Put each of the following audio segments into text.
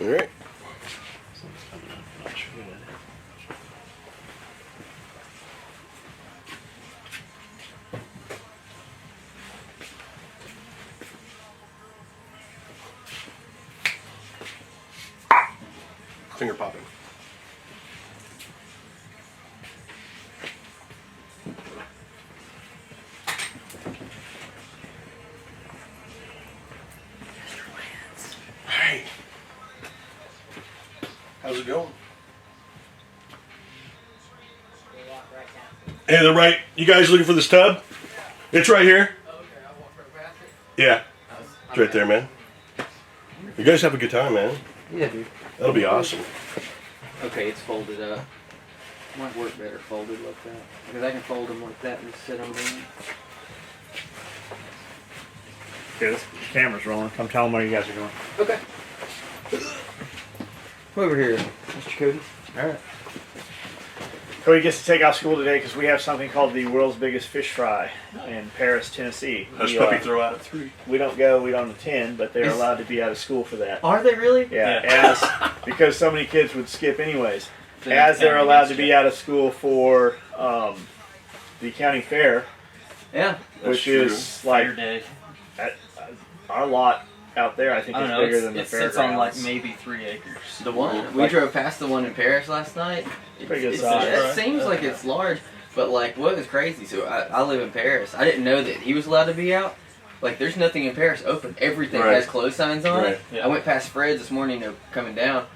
All right. Finger popping. Hey. How's it going? Hey, they're right. You guys looking for this tub? It's right here. Okay, I'll walk right past it. Yeah. It's right there, man. You guys have a good time, man. Yeah, dude. That'll be awesome. Okay, it's folded up. Might work better folded like that. Because I can fold them like that and just sit them in. Okay, this camera's rolling. Come tell them where you guys are going. Okay. Come over here, Mr. Cody. Alright. Cody gets to take off school today because we have something called the world's biggest fish fry in Paris, Tennessee. Hush puppy throw out at 3. We don't attend, but they're allowed to be out of school for that. Are they really? Yeah, because so many kids would skip anyways. As they're allowed to be out of school for the county fair, Yeah. which true. is like day. our lot out there. I think it's bigger than the it fairgrounds. sits on like maybe 3 acres. The one we drove past the one in Paris last night. Pretty good size, It right? seems like it's large, but like what was crazy? So I live in Paris. I didn't know that he was allowed to be out. Like there's nothing in Paris open. Everything Right. has closed signs on it. Right. Yeah. I went past Fred's this morning, coming down,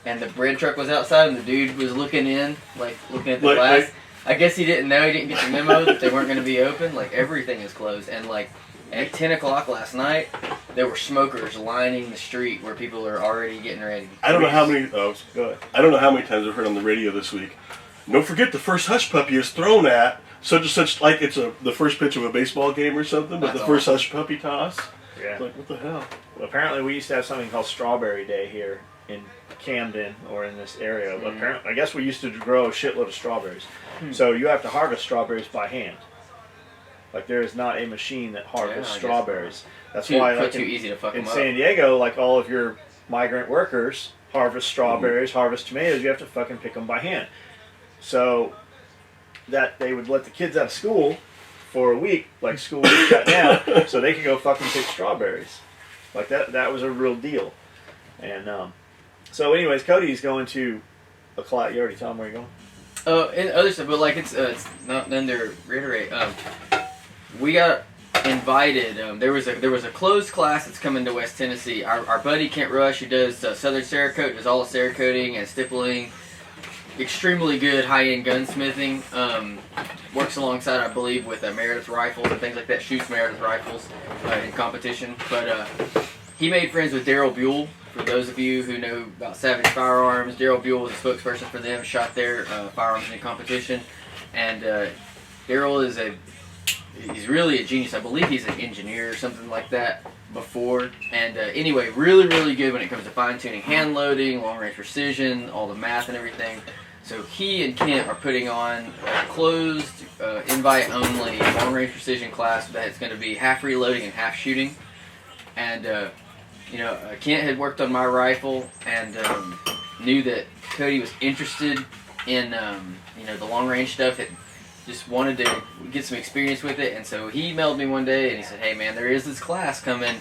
and the bread truck was outside, and the dude was looking in, like looking at the glass. I guess he didn't know. He didn't get the memo that they weren't going to be open. Like everything is closed, and like at 10 o'clock last night, there were smokers lining the street where people are already getting ready. I don't know how many. Oh, Go ahead. I don't know how many times I've heard on the radio this week. Don't forget the first hush puppy is thrown at such and such. Like it's the first pitch of a baseball game or something. But That's the first awesome. hush puppy toss. Yeah. It's like what the hell? Well, apparently, we used to have something called Strawberry Day here in Camden or in this area. But apparently, I guess we used to grow a shitload of strawberries. So you have to harvest strawberries by hand. Like there is not a machine that harvests I guess strawberries. That's Too, why, like too easy to fuck in them up. San Diego, like all of your migrant workers harvest strawberries, harvest tomatoes. You have to fucking pick them by hand. So that they would let the kids out of school for a week, like school was shut down, so they could go fucking pick strawberries. Like that was a real deal. And so anyways, Cody's going to a class. You already told him where you're going? And other stuff, but like it's not none to reiterate. We got invited. There was a closed class that's coming to West Tennessee. Our buddy Kent Rush, who does Southern Cerakote, does all the Cerakoting and stippling. Extremely good high-end gunsmithing. Works alongside, I believe, with Meredith rifles and things like that. Shoots Meredith rifles in competition. But he made friends with Daryl Buell. For those of you who know about Savage Firearms, Daryl Buell was a spokesperson for them. Shot their firearms in competition, and Daryl he's really a genius. I believe he's an engineer or something like that before. And anyway, really, really good when it comes to fine-tuning hand loading, long-range precision, all the math and everything. So he and Kent are putting on a closed, invite-only long-range precision class that's going to be half reloading and half shooting. And Kent had worked on my rifle and knew that Cody was interested in the long-range stuff. Just wanted to get some experience with it, and so he emailed me one day and he said, "Hey man, there is this class coming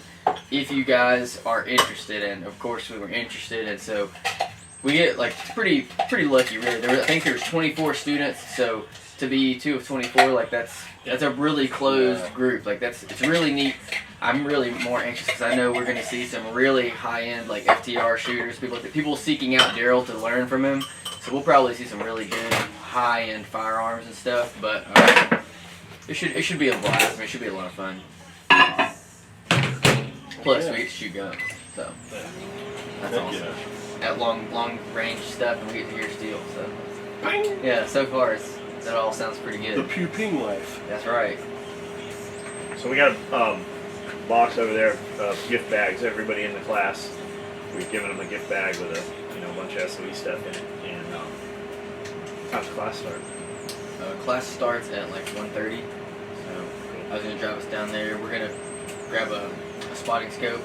if you guys are interested." And of course we were interested, and so we get like pretty lucky really. I think there's 24 students, so to be 2 of 24, like that's a really closed group. Like it's really neat. I'm really more anxious because I know we're going to see some really high-end like FTR shooters, people seeking out Daryl to learn from him. So we'll probably see some really good high-end firearms and stuff, but it should be a blast. I mean, it should be a lot of fun. Plus, we get to shoot guns, so that's awesome. That long range stuff, and we get to hear steel. So yeah, so far that all sounds pretty good. The pew ping life. That's right. So we got a box over there of gift bags. Everybody in the class, we've given them a gift bag with a bunch of SOE stuff in it. And how's class start? Class starts at like 1:30. So I was gonna drive us down there. We're gonna grab a spotting scope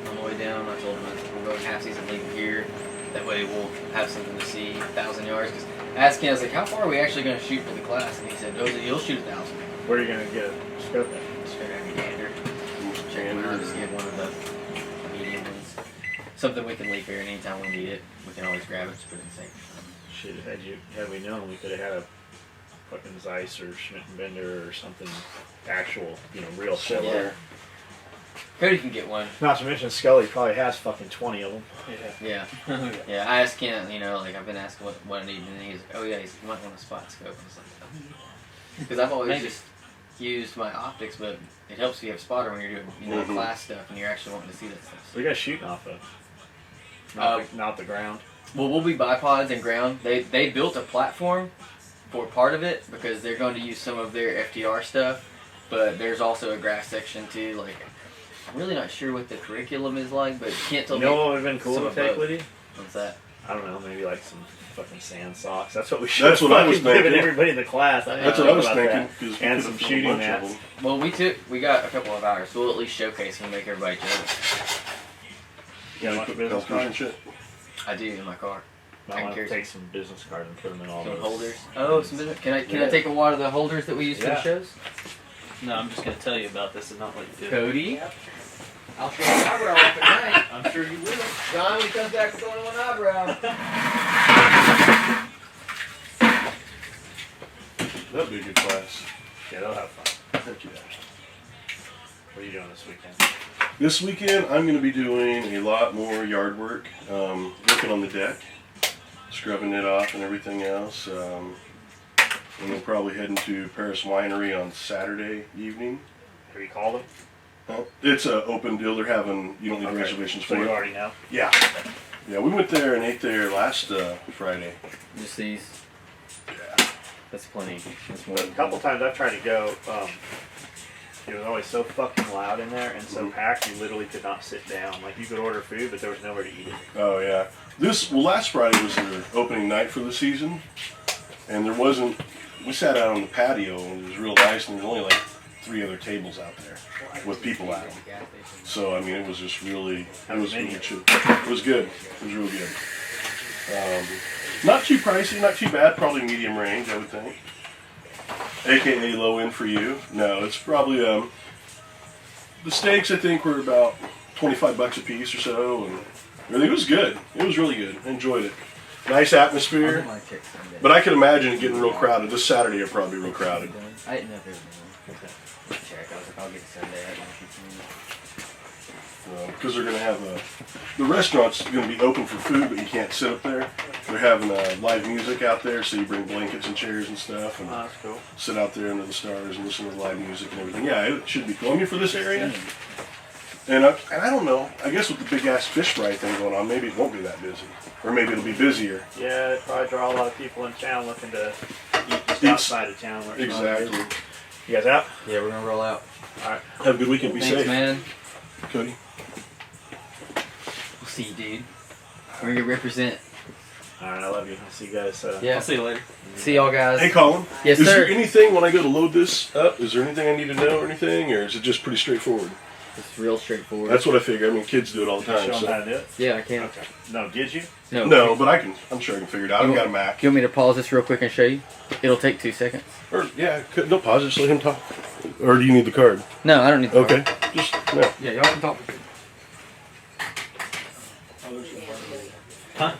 on the way down. I told him we'll go in half season, leave it here. That way we'll have something to see 1,000 yards. Because I asked him, I was like, how far are we actually going to shoot for the class? And he said, you'll shoot 1,000. Where are you going to get a scope at? Just gonna have a gander. Check them out. Just get one of the medium ones. Something we can leave here, and anytime we need it, we can always grab it, just put it in the safe. Shit, had we known, we could have had a fucking Zeiss or Schmidt and Bender or something actual, real shit. Yeah. Cody can get one. Not to mention Scully probably has fucking 20 of them. Yeah. Yeah, I asked Kent, like I've been asking what I need, and he's like, oh yeah, you might want a spot scope. I was like, because I've always just used my optics, but it helps if you have a spotter when you're doing class stuff and you're actually wanting to see that stuff. What are you guys shooting off of? Not the ground. Well, we'll be bipods and ground. They built a platform for part of it because they're going to use some of their FTR stuff, but there's also a grass section too. Like, I'm really not sure what the curriculum is like, but Kent told me. You know what would have been cool some to of take both. with you? What's that? I don't know, maybe like some fucking sand socks. That's what we should. That's what I was given thinking. everybody in the class. That's what I was thinking. That. 'cause we And could've some filled a shooting bunch of mats. them. Well, we got a couple of hours. So we'll at least showcase and make everybody jealous. Yeah, like Put business helpers and cards. shit. I do in my car. I want to take some business cards and put them in all Some those holders. Oh, some business. Can I Yeah. take a wad of the holders that we use for the Yeah. shows? No, I'm just gonna tell you about this and not let you do it. Cody. I'll show you an eyebrow off at night. I'm sure you will. John, when he comes back with only one eyebrow. That'd be a good class. Yeah, they'll have fun. Heck yeah. What are you doing this weekend? This weekend, I'm going to be doing a lot more yard work, working on the deck, scrubbing it off and everything else. And we'll probably heading to Paris Winery on Saturday evening. Have you called them? It's an open deal. They're having, you don't need reservations So for you it. already know? Yeah. Yeah, we went there and ate there last Friday. Just these. Yeah. That's plenty. That's more. A couple times I've tried to go, it was always so fucking loud in there and so packed you literally could not sit down. Like you could order food, but there was nowhere to eat it. Oh, yeah. Last Friday was their opening night for the season. And there wasn't, we sat out on the patio and it was real nice and there was only like 3 other tables out there with people at them. So, I mean, it was just really, it was really chill. It was good. It was real good. Not too pricey, not too bad. Probably medium range, I would think. AKA low end for you. No, it's probably, the steaks I think were about $25 a piece or so. And everything was good. It was really good. I enjoyed it. Nice atmosphere. But I can imagine it getting real crowded. This Saturday it'll probably be real crowded. I didn't know if there was one. Check. I was like, I'll get it Sunday. I didn't know if Because they're going to have the restaurant's going to be open for food, but you can't sit up there. They're having live music out there, so you bring blankets and chairs and stuff, and That's cool. sit out there under the stars and listen to the live music and everything. Yeah, it should be cool. I mean, for this area, and I don't know. I guess with the big ass fish fry thing going on, maybe it won't be that busy, or maybe it'll be busier. Yeah, it probably draw a lot of people in town looking to eat just outside of town. Where it's not Exactly. busy. You guys out? Yeah, we're gonna roll out. All right. Have a good weekend. Be Thanks, safe, man. Cody. We'll see you, dude. We're gonna represent. All right, I love you. I'll see you guys. Yeah. I'll see you later. See y'all guys. Hey, Colin. Yes, is sir. there anything when I go to load this up? Is there anything I need to know or anything, or is it just pretty straightforward? It's real straightforward. That's what I figure. I mean, kids do it all the Show time. them So. how to do it. Yeah, I can. Okay. No, did you? No, but I'm sure I can figure it out. I've got a Mac. You want me to pause this real quick and show you? It'll take 2 seconds. Or yeah, no pause. Just let him talk. Or do you need the card? No, I don't need the Okay. card. Just no. Yeah, y'all can talk. Huh?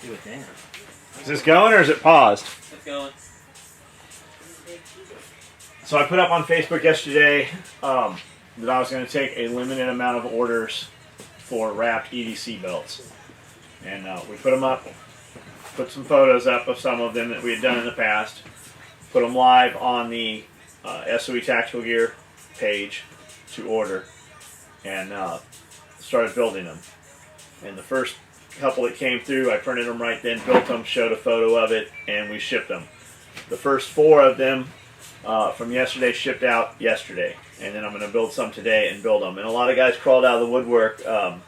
Do it damn. Is this going or is it paused? It's going. So I put up on Facebook yesterday that I was going to take a limited amount of orders for wrapped EDC belts. And we put them up, put some photos up of some of them that we had done in the past, put them live on the SOE Tactical Gear page to order, and started building them. And the first couple that came through, I printed them right then, built them, showed a photo of it, and we shipped them. The first 4 of them from yesterday shipped out yesterday, and then I'm going to build some today and build them. And a lot of guys crawled out of the woodwork. A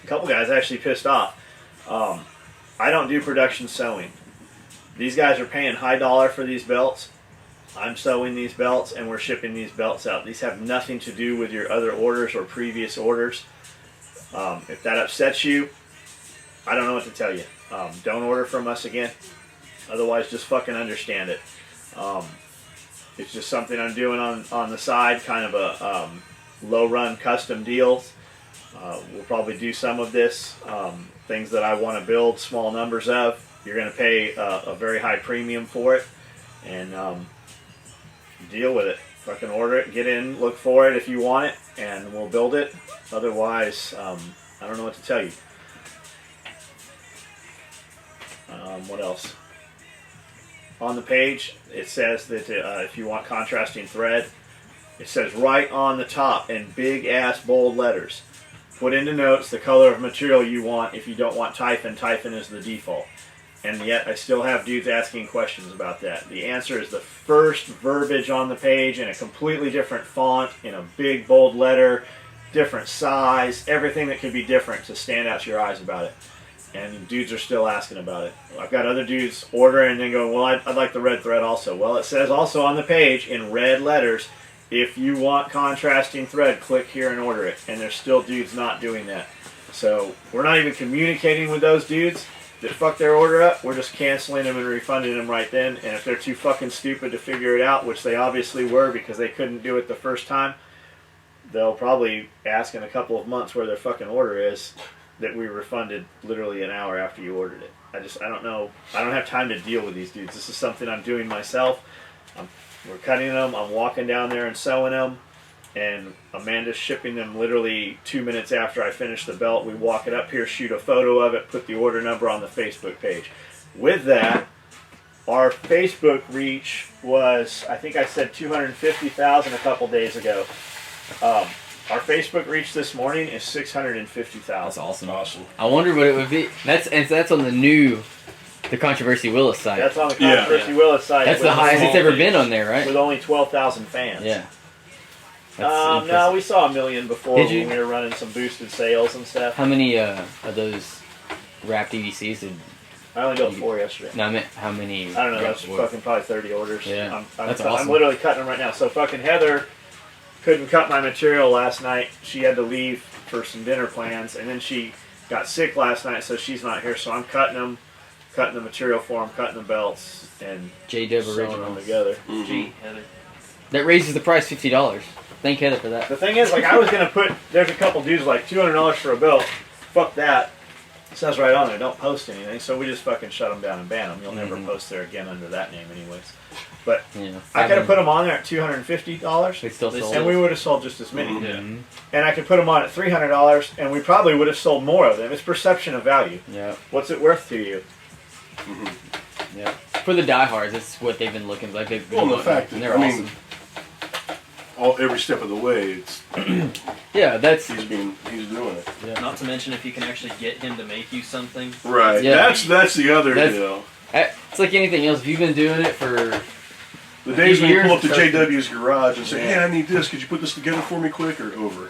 couple guys actually pissed off. I don't do production sewing. These guys are paying high dollar for these belts, I'm sewing these belts and we're shipping these belts out. These have nothing to do with your other orders or previous orders. If that upsets you, I don't know what to tell you. Don't order from us again. Otherwise, just fucking understand it. It's just something I'm doing on the side, kind of a low-run custom deal. We'll probably do some of this. Things that I want to build small numbers of. You're going to pay a very high premium for it. And deal with it. Fucking order it, get in, look for it if you want it, and we'll build it. Otherwise, I don't know what to tell you. What else? On the page, it says that if you want contrasting thread, it says right on the top in big ass bold letters, put into notes the color of material you want. If you don't want Typhon, Typhon is the default. And yet I still have dudes asking questions about that. The answer is the first verbiage on the page in a completely different font, in a big bold letter, different size, everything that could be different to stand out to your eyes about it. And dudes are still asking about it. I've got other dudes ordering and then going, well, I'd like the red thread also. Well, it says also on the page in red letters, if you want contrasting thread, click here and order it. And there's still dudes not doing that. So we're not even communicating with those dudes that fuck their order up. We're just canceling them and refunding them right then. And if they're too fucking stupid to figure it out, which they obviously were because they couldn't do it the first time, they'll probably ask in a couple of months where their fucking order is, that we refunded literally an hour after you ordered it. I don't know. I don't have time to deal with these dudes. This is something I'm doing myself. We're cutting them. I'm walking down there and sewing them. And Amanda's shipping them literally 2 minutes after I finish the belt. We walk it up here, shoot a photo of it, put the order number on the Facebook page. With that, our Facebook reach was, I think I said 250,000 a couple days ago. Our Facebook reach this morning is 650,000. That's awesome. Awesome. I wonder what it would be. That's on the Controversy Willis site. That's on the Controversy Willis site. That's the highest it's ever been on there, right? With only 12,000 fans. Yeah. No, we saw 1 million before Did you? when we were running some boosted sales and stuff. How many of those wrapped EDCs did? I only built 4 yesterday. No, I meant how many? I don't know. That's were- fucking probably 30 orders. Yeah, I'm that's awesome. I'm literally cutting them right now. So fucking Heather couldn't cut my material last night. She had to leave for some dinner plans, and then she got sick last night, so she's not here. So I'm cutting them, cutting the material for them, cutting the belts, and J-Dub sewing them originals. together. Mm-hmm. Gee, Heather. That raises the price $50. Thank Heather for that. The thing is, like, I was gonna put. There's a couple dudes like $200 for a belt. Fuck that. It says right on there, don't post anything. So we just fucking shut them down and ban them. You'll never post there again under that name, anyways. But Yeah. I could have put them on there at $250, They still sold. and we would have sold just as many. Mhm. And I could put them on at $300, and we probably would have sold more of them. It's perception of value. Yeah. What's it worth to you? Yeah. For the diehards, it's what they've been looking like. They've been Well, the looking, fact and that, they're I awesome. mean, every step of the way, it's Yeah, that's he's doing it. Not to mention if you can actually get him to make you something. Right. Yeah. That's the other That's- deal. it's like anything else. If you've been doing it for The days when you years pull up to and stuff. JW's garage and say, Yeah. "Hey, I need this. Could you put this together for me quick?" or over.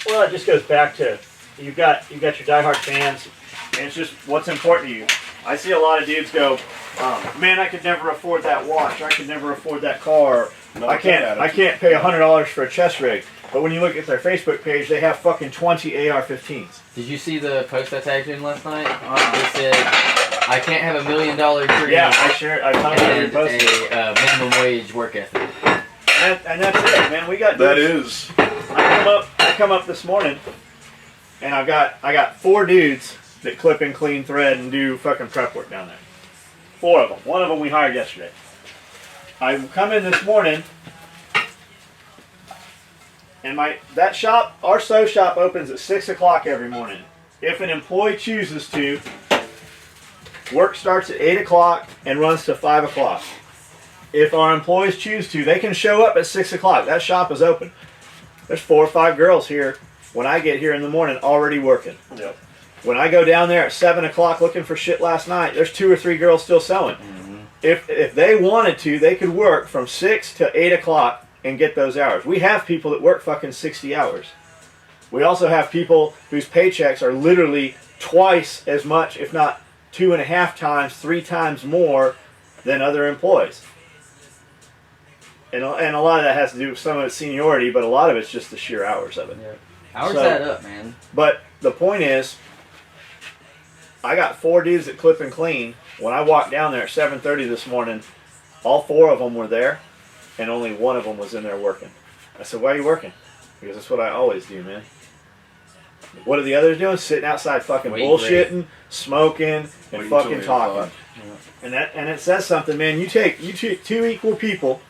Well, it just goes back to you've got your diehard fans, and it's just what's important to you. I see a lot of dudes go, "Man, I could never afford that watch. I could never afford that car. Not I that can't attitude. pay $100 for a chest rig." But when you look at their Facebook page, they have fucking 20 AR-15s. Did you see the post I tagged in last night? They said, "I can't have $1 million dream Yeah, I shared. I commented and and posted. a minimum wage work ethic." And that's it, man. We got That dudes. is. I come up this morning, and I got 4 dudes that clip and clean thread and do fucking prep work down there. 4 of them. One of them we hired yesterday. I come in this morning, and that shop, our sew shop, opens at 6 o'clock every morning. If an employee chooses to, work starts at 8 o'clock and runs to 5 o'clock. If our employees choose to, they can show up at 6 o'clock. That shop is open. There's 4 or 5 girls here when I get here in the morning already working. Yep. When I go down there at 7 o'clock looking for shit last night, there's 2 or 3 girls still sewing. If they wanted to, they could work from 6 to 8 o'clock and get those hours. We have people that work fucking 60 hours. We also have people whose paychecks are literally twice as much, if not 2.5 times, 3 times more than other employees. And a lot of that has to do with some of its seniority, but a lot of it's just the sheer hours of it. Hours So- add up, man. But the point is, I got 4 dudes that clip and clean. When I walked down there at 7:30 this morning, all 4 of them were there, and only 1 of them was in there working. I said, "Why are you working?" Because that's what I always do, man. What are the others doing? Sitting outside fucking Waiting bullshitting, smoking, and Waiting till fucking 8 talking. o'clock. And it says something, man. You take 2 equal people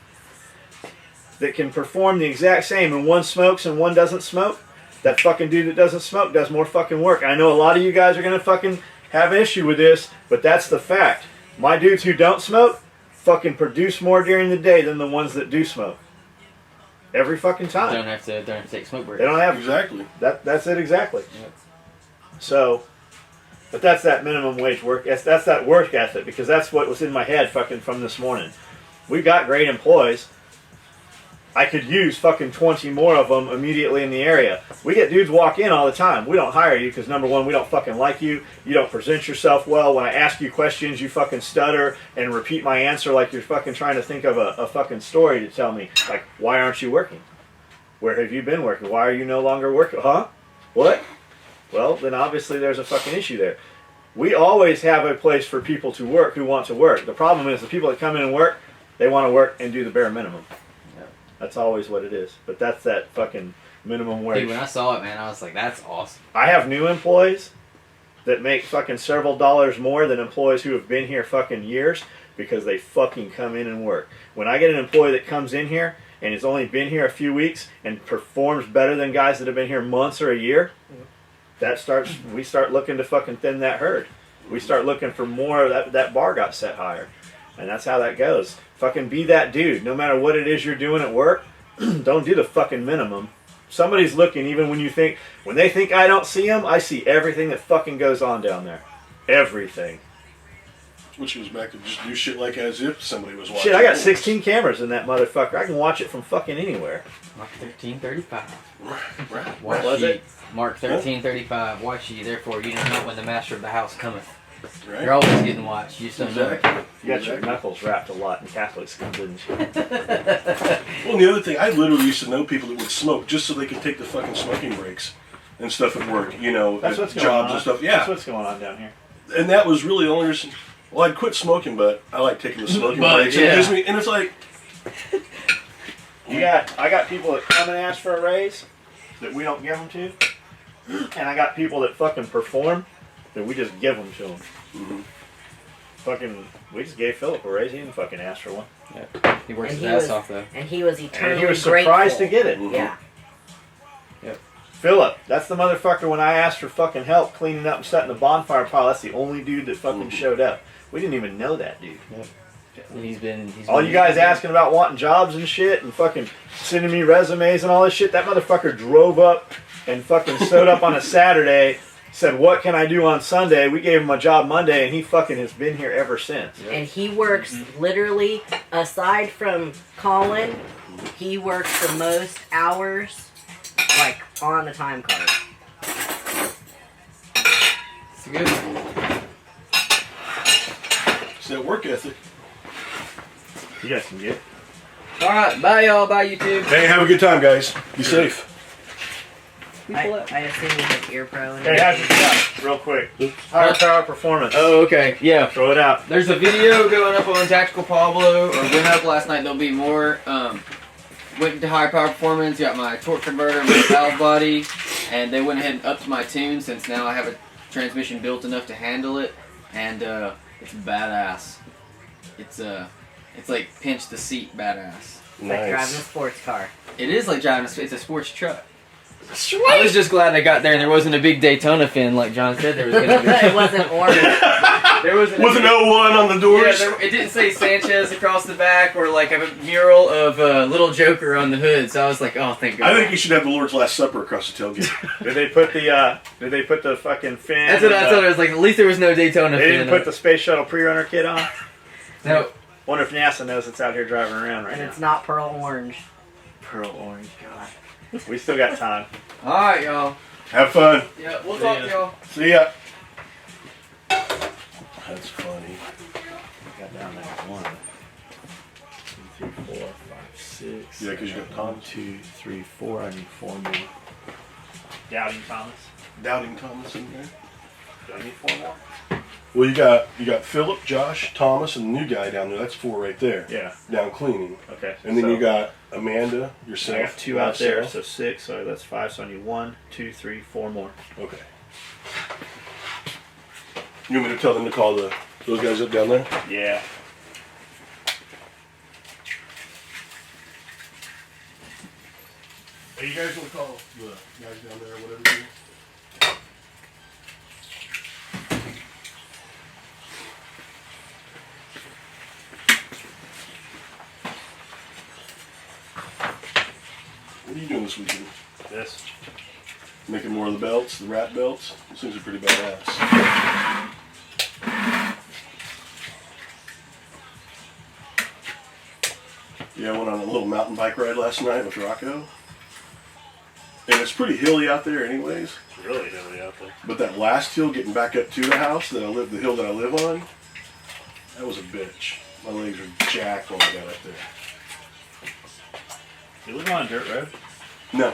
that can perform the exact same, and one smokes and one doesn't smoke. That fucking dude that doesn't smoke does more fucking work. I know a lot of you guys are gonna fucking have an issue with this, but that's the fact. My dudes who don't smoke fucking produce more during the day than the ones that do smoke. Every fucking time. Don't have to take smoke breaks. They don't have Exactly. that's it exactly. Yep. So, but that's that minimum wage work. That's that work ethic, because that's what was in my head fucking from this morning. We've got great employees. I could use fucking 20 more of them immediately in the area. We get dudes walk in all the time. We don't hire you because, number one, we don't fucking like you. You don't present yourself well. When I ask you questions, you fucking stutter and repeat my answer like you're fucking trying to think of a fucking story to tell me. Like, why aren't you working? Where have you been working? Why are you no longer working? Huh? What? Well, then obviously there's a fucking issue there. We always have a place for people to work who want to work. The problem is the people that come in and work, they want to work and do the bare minimum. That's always what it is. But that's that fucking minimum wage. Dude, when I saw it, man, I was like, that's awesome. I have new employees that make fucking several dollars more than employees who have been here fucking years because they fucking come in and work. When I get an employee that comes in here and has only been here a few weeks and performs better than guys that have been here months or a year, we start looking to fucking thin that herd. We start looking for more. That bar got set higher. And that's how that goes. Fucking be that dude. No matter what it is you're doing at work, don't do the fucking minimum. Somebody's looking, even when they think I don't see them, I see everything that fucking goes on down there. Everything. Which goes back to just do shit like as if somebody was watching. Shit, I got 16 cameras in that motherfucker. I can watch it from fucking anywhere. Mark 1335. Right. Watch was ye. it? Mark 1335. Watch ye, therefore you know not when the master of the house cometh. Right. You're always getting watched. You just don't know it. Exactly. You got your knuckles wrapped a lot in Catholic school, didn't you? Well, and the other thing, I literally used to know people that would smoke just so they could take the fucking smoking breaks and stuff at work, you know, That's at what's going jobs on. and stuff. Yeah. That's what's going on down here. And that was really the only reason. Well, I'd quit smoking, but I like taking the smoking But, breaks. yeah. It gives me, and it's like, I got people that come and ask for a raise that we don't give them to, and I got people that fucking perform that we just give them to them. mhm. Fucking, we just gave Philip a raise. He didn't fucking ask for one, He works And his he ass was- off, though. And he was eternally and he was surprised to grateful. get it. Mhm. Yeah. Philip, that's the motherfucker. When I asked for fucking help cleaning up and setting the bonfire pile, that's the only dude that fucking showed up. We didn't even know that dude. He's been All you guys asking about wanting jobs and shit and fucking sending me resumes and all this shit, that motherfucker drove up and fucking showed up on a Saturday, said, "What can I do on Sunday?" We gave him a job Monday, and he fucking has been here ever since. And he works literally, aside from Colin, he works the most hours, like, on the time card. It's good. It's that work ethic. You guys can get it. Alright, bye y'all, bye YouTube. Hey, have a good time, guys. Be safe. I assume you have ear pro and Hey, how's your stuff? Real quick. Higher power performance. Oh, okay, yeah. Throw it out. There's a video going up on Tactical Pablo, or went up last night, there'll be more. Went to higher power performance, got my torque converter, my valve body, and they went ahead and upped my tune since now I have a transmission built enough to handle it, and it's badass. It's like pinch the seat badass. like driving a sports car. It is like driving it's a sports truck. I was just glad I got there and there wasn't a big Daytona fin like John said there was going to be. It wasn't orange. There wasn't With an 01 on the doors. Yeah, it didn't say Sanchez across the back or like a mural of Little Joker on the hood. So I was like, oh, thank God. I think you should have the Lord's Last Supper across the tailgate. Did they put the fucking fin? That's what I thought. I was like, at least there was no Daytona They fin. didn't put the Space Shuttle pre-runner kit on? No. Wonder if NASA knows it's out here driving around right And now. it's not pearl orange. Pearl orange, God. We still got time. All right, y'all. Have fun. Yeah, we'll talk to y'all. See ya. That's funny. Got down there. 1, 2, 3, 4, 5, 6. 6. Yeah, 'cause you got 1, Thomas. 2, 3, 4. I need 4 more. Doubting Thomas. Doubting Thomas in there. Do I need 4 more? Well, you got Philip, Josh, Thomas, and the new guy down there. That's 4 right there. Yeah. Down cleaning. Okay. And then so you got Amanda, yourself. I got 2 out there, myself. so 6. So that's 5. So I need 1, 2, 3, 4 more. Okay. You want me to tell them to call those guys up down there? Yeah. Hey, you guys want to call the guys down there or whatever? What are you doing this weekend? This. Making more of the belts, the rat belts? Those things are pretty badass. Yeah, I went on a little mountain bike ride last night with Rocco. And it's pretty hilly out there anyways. It's really hilly out there. But that last hill getting back up to the house that the hill that I live on, that was a bitch. My legs were jacked when I got up there. You live on a dirt road? No.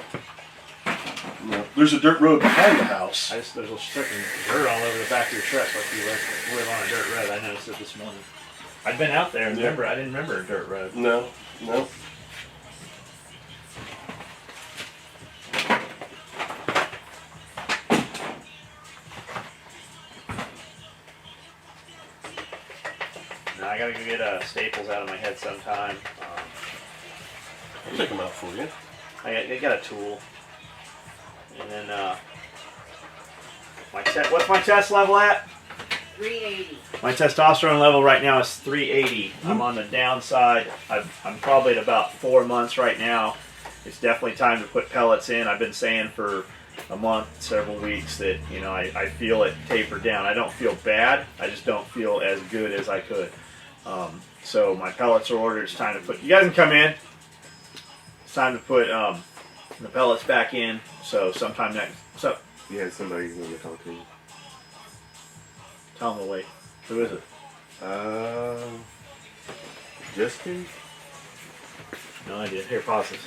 No. There's a dirt road behind the house. There's a freaking dirt all over the back of your truck like you live on a dirt road. I noticed it this morning. I'd been out there and Yeah. I didn't remember a dirt road. No. No. Now I gotta go get staples out of my head sometime. I'll take them out for you. I got a tool. And then what's my test level at? 380. My testosterone level right now is 380. I'm on the downside. I'm probably at about 4 months right now. It's definitely time to put pellets in. I've been saying for a month, several weeks that I feel it taper down. I don't feel bad. I just don't feel as good as I could. So my pellets are ordered. It's time to put. You guys can come in. It's time to put the pellets back in. So sometime next. So Yeah, somebody's going to talk to you. tell them to wait. Who is it? Justin? No idea. Here, pause this.